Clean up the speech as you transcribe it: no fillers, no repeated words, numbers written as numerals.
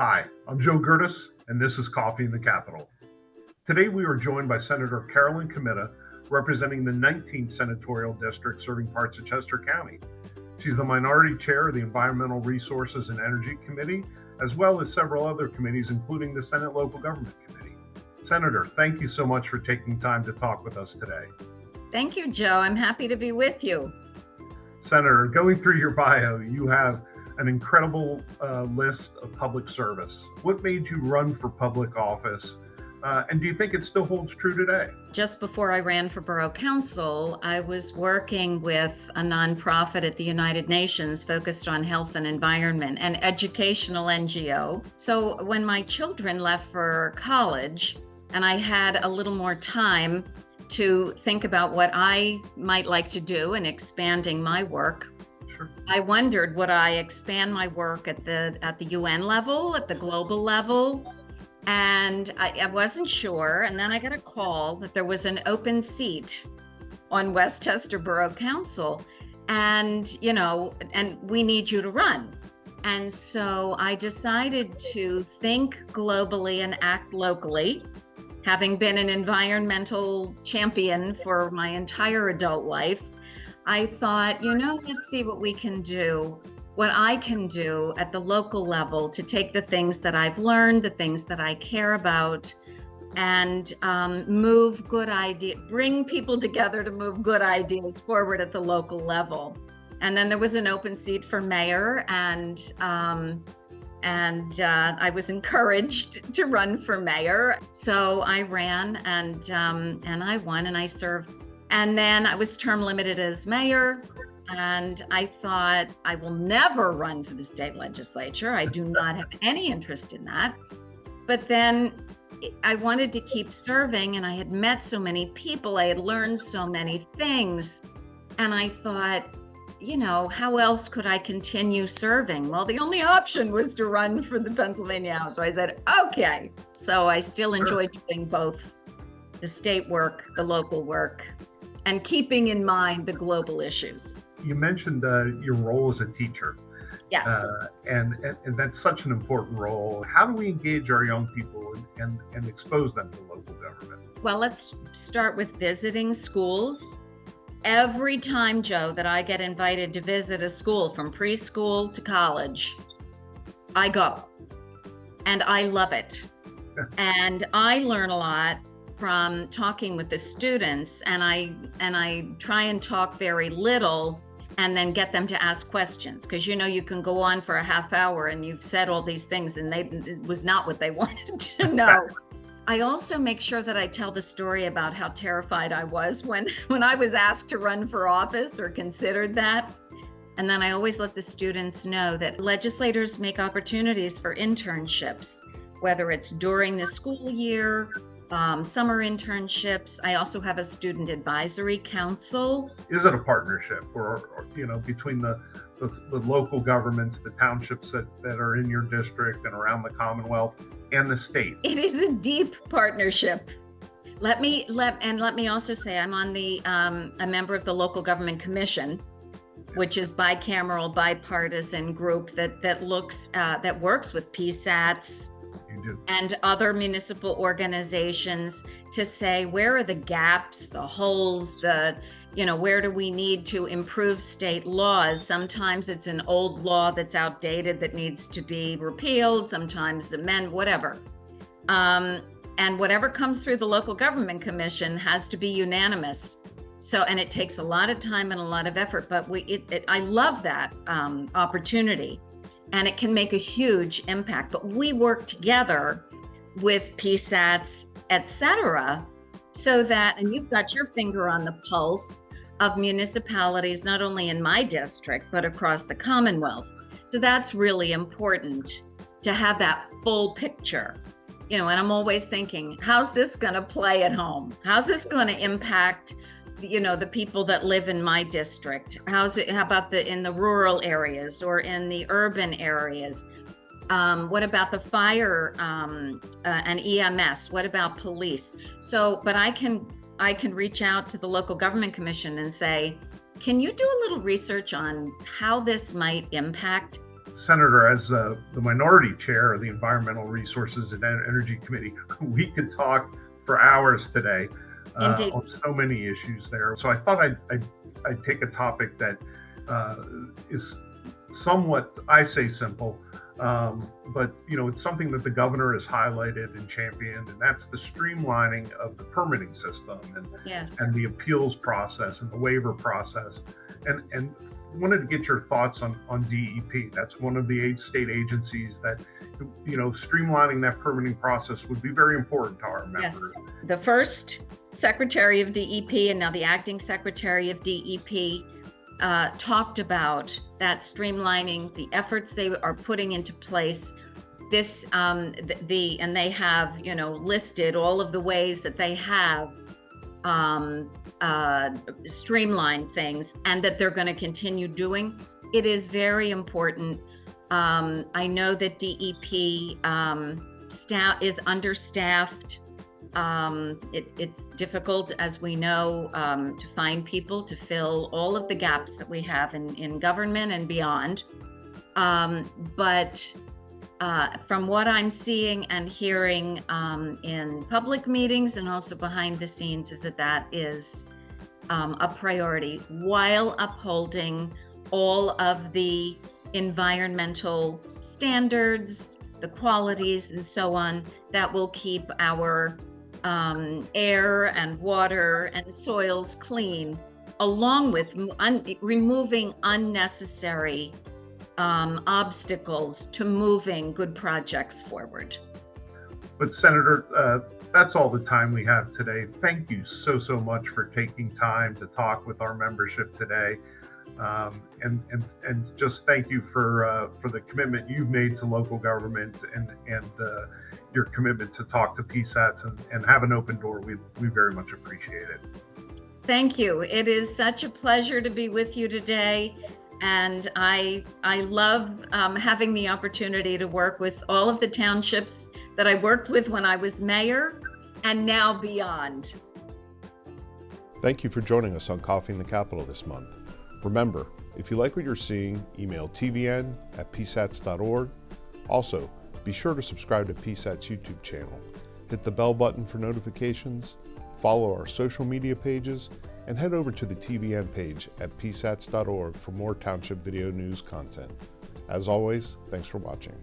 Hi, I'm Joe Gerdes, and this is Coffee in the Capitol. Today we are joined by Senator Carolyn Comitta, representing the 19th Senatorial District serving parts of Chester County. She's the Minority Chair of the Environmental Resources and Energy Committee, as well as several other committees, including the Senate Local Government Committee. Senator, thank you so much for taking time to talk with us today. Thank you, Joe. I'm happy to be with you. Senator, going through your bio, you have an incredible list of public service. What made you run for public office? And do you think it still holds true today? Just before I ran for Borough Council, I was working with a nonprofit at the United Nations focused on health and environment, an educational NGO. So when my children left for college and I had a little more time to think about what I might like to do in expanding my work, I wondered, would I expand my work at the UN level, at the global level? And I wasn't sure. And then I got a call that there was an open seat on Westchester Borough Council. And, and we need you to run. And so I decided to think globally and act locally. Having been an environmental champion for my entire adult life, I thought, let's see what we can do, what I can do at the local level to take the things that I've learned, the things that I care about, and move good ideas, bring people together to move good ideas forward at the local level. And then there was an open seat for mayor, and I was encouraged to run for mayor. So I ran and I won and I served. And then I was term limited as mayor, and I thought I will never run for the state legislature. I do not have any interest in that. But then I wanted to keep serving, and I had met so many people. I had learned so many things. And I thought, how else could I continue serving? Well, the only option was to run for the Pennsylvania House. So I said, okay. So I still enjoy doing both the state work, the local work, and keeping in mind the global issues. You mentioned your role as a teacher. Yes. And that's such an important role. How do we engage our young people and expose them to local government? Well, let's start with visiting schools. Every time, Joe, that I get invited to visit a school from preschool to college, I go. And I love it. And I learn a lot from talking with the students, and I try and talk very little and then get them to ask questions, because you can go on for a half hour and you've said all these things and it was not what they wanted to know. I also make sure that I tell the story about how terrified I was when I was asked to run for office or considered that. And then I always let the students know that legislators make opportunities for internships, whether it's during the school year, summer internships. I also have a student advisory council. Is it a partnership or between the local governments, the townships that are in your district and around the Commonwealth and the state? It is a deep partnership. Let me also say I'm on a member of the Local Government Commission, which is bicameral, bipartisan group that works with PSATS and other municipal organizations to say, where are the gaps, the holes, where do we need to improve state laws? Sometimes it's an old law that's outdated that needs to be repealed, sometimes amend, whatever. And whatever comes through the Local Government Commission has to be unanimous. So, and it takes a lot of time and a lot of effort, but I love that opportunity. And it can make a huge impact. But we work together with PSATS, et cetera, so that, and you've got your finger on the pulse of municipalities, not only in my district, but across the Commonwealth. So that's really important to have that full picture. And I'm always thinking, how's this going to play at home? How's this going to impact the people that live in my district? How about in the rural areas or in the urban areas? What about the fire and EMS? What about police? So, but I can reach out to the Local Government Commission and say, can you do a little research on how this might impact Senator, as the minority chair of the Environmental Resources and Energy Committee, we could talk for hours today on so many issues there. So I thought I'd take a topic that is somewhat, I say simple, but it's something that the governor has highlighted and championed, and that's the streamlining of the permitting system and the appeals process and the waiver process. And wanted to get your thoughts on DEP. That's one of the state agencies that, streamlining that permitting process would be very important to our members. Yes, the first Secretary of DEP and now the acting Secretary of DEP talked about that streamlining, the efforts they are putting into place. This and they have listed all of the ways that they have streamlined things and that they're going to continue doing. It is very important. I know that DEP staff is understaffed. It's difficult, as we know, to find people to fill all of the gaps that we have in government and beyond. But from what I'm seeing and hearing in public meetings and also behind the scenes, is that is a priority while upholding all of the environmental standards, the qualities, and so on that will keep our air and water and soils clean, along with removing unnecessary obstacles to moving good projects forward. But Senator, that's all the time we have today. Thank you so much for taking time to talk with our membership today. And just thank you for the commitment you've made to local government and your commitment to talk to PSATS and have an open door. We very much appreciate it. Thank you. It is such a pleasure to be with you today. And I love having the opportunity to work with all of the townships that I worked with when I was mayor and now beyond. Thank you for joining us on Coffee in the Capitol this month. Remember, if you like what you're seeing, email tvn@psats.org. Also, be sure to subscribe to PSAT's YouTube channel. Hit the bell button for notifications, follow our social media pages, and head over to the TVN page at psats.org for more Township video news content. As always, thanks for watching.